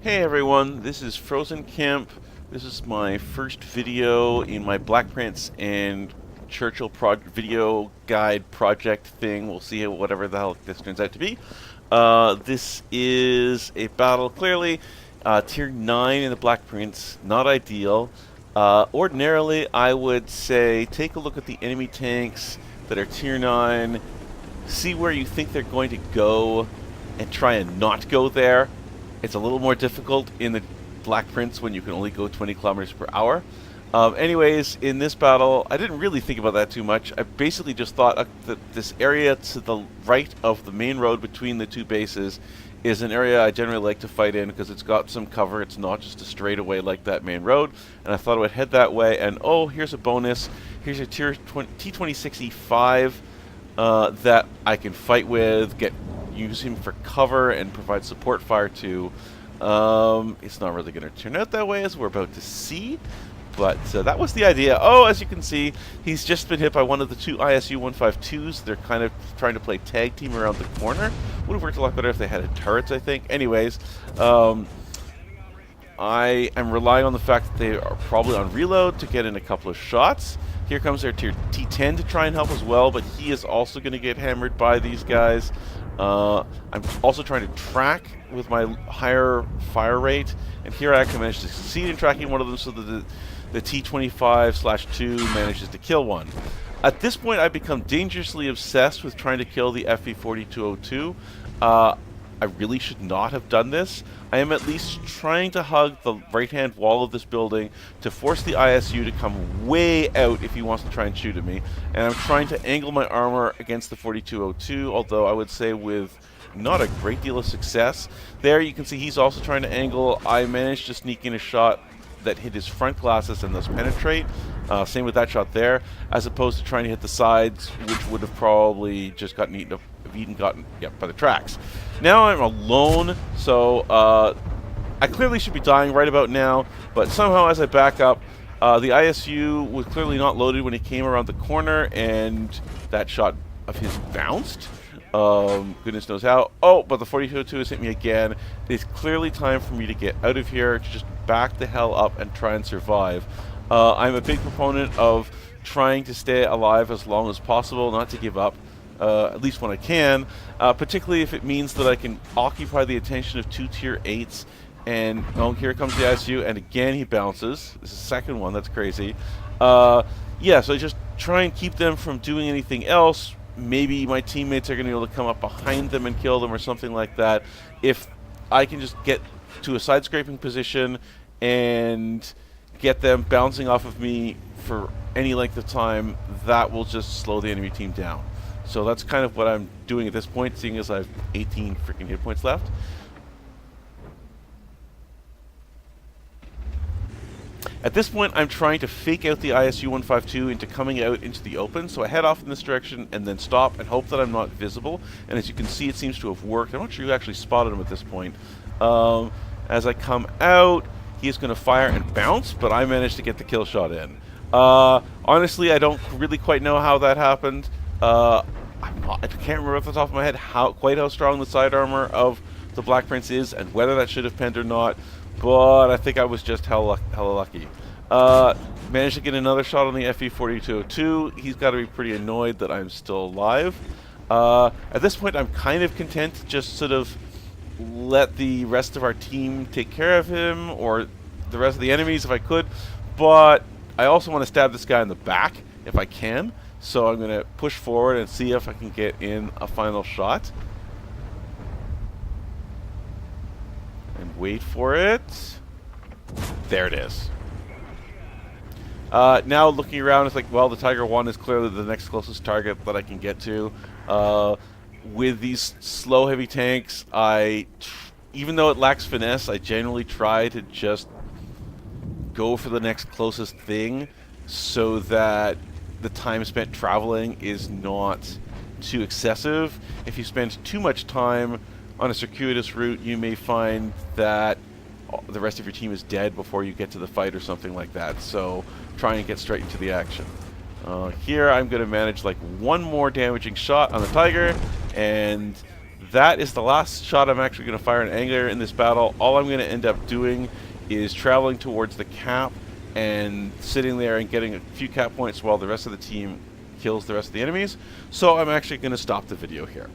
Hey everyone, this is Frozen Camp. This is my first video in my Black Prince and Churchill video guide project thing. We'll see whatever the hell this turns out to be. This is a battle, clearly, tier 9 in the Black Prince, not ideal. Ordinarily, I would say take a look at the enemy tanks that are tier 9, see where you think they're going to go, and try and not go there. It's a little more difficult in the Black Prince when you can only go 20 kilometers per hour. Anyways, in this battle, I didn't really think about that too much. I basically just thought that this area to the right of the main road between the two bases is an area I generally like to fight in because it's got some cover. It's not just a straightaway like that main road. And I thought I would head that way. And oh, here's a bonus. Here's a tier T-26E5 that I can fight with, use him for cover and provide support fire to. It's not really going to turn out that way, as we're about to see, but that was the idea. Oh, as you can see, he's just been hit by one of the two ISU 152s. They're kind of trying to play tag team around the corner. Would have worked a lot better if they had turrets, I think. Anyways, I am relying on the fact that they are probably on reload to get in a couple of shots. Here comes their tier T10 to try and help as well, but he is also going to get hammered by these guys. I'm also trying to track with my higher fire rate, and here I actually managed to succeed in tracking one of them so that the T25/2 manages to kill one. At this point, I've become dangerously obsessed with trying to kill the FE4202. I really should not have done this. I am at least trying to hug the right-hand wall of this building to force the ISU to come way out if he wants to try and shoot at me. And I'm trying to angle my armor against the 4202, although I would say with not a great deal of success. There you can see he's also trying to angle. I managed to sneak in a shot that hit his front glasses and thus penetrate. Same with that shot there, as opposed to trying to hit the sides, which would have probably just gotten eaten up. By the tracks. Now I'm alone, so I clearly should be dying right about now, but somehow as I back up, the ISU was clearly not loaded when he came around the corner, and that shot of his bounced. Goodness knows how. Oh, but the 4202 has hit me again. It's clearly time for me to get out of here, to just back the hell up and try and survive. I'm a big proponent of trying to stay alive as long as possible, not to give up. At least when I can, particularly if it means that I can occupy the attention of two tier 8s. And oh, here comes the ISU, and again he bounces. This is the second one. That's crazy. Yeah, so I just try and keep them from doing anything else. Maybe my teammates are going to be able to come up behind them and kill them or something like that. If I can just get to a side scraping position and get them bouncing off of me for any length of time, that will just slow the enemy team down. So that's kind of what I'm doing at this point, seeing as I have 18 freaking hit points left. At this point, I'm trying to fake out the ISU 152 into coming out into the open, so I head off in this direction and then stop and hope that I'm not visible. And as you can see, it seems to have worked. I'm not sure you actually spotted him at this point. As I come out, he is going to fire and bounce, but I managed to get the kill shot in. Honestly, I don't really quite know how that happened. I can't remember off the top of my head quite how strong the side armor of the Black Prince is and whether that should have penned or not, but I think I was just hella lucky. Managed to get another shot on the FE4202. He's got to be pretty annoyed that I'm still alive. At this point, I'm kind of content to just sort of let the rest of our team take care of him, or the rest of the enemies if I could, but I also want to stab this guy in the back if I can. So I'm going to push forward and see if I can get in a final shot. And wait for it. There it is. Now looking around, it's like, well, the Tiger 1 is clearly the next closest target that I can get to. With these slow, heavy tanks, even though it lacks finesse, I generally try to just go for the next closest thing so that the time spent traveling is not too excessive. If you spend too much time on a circuitous route, you may find that the rest of your team is dead before you get to the fight or something like that. So try and get straight into the action. Here I'm going to manage like one more damaging shot on the Tiger, and that is the last shot I'm actually going to fire an angler in this battle. All I'm going to end up doing is traveling towards the cap and sitting there and getting a few cap points while the rest of the team kills the rest of the enemies. So I'm actually going to stop the video here.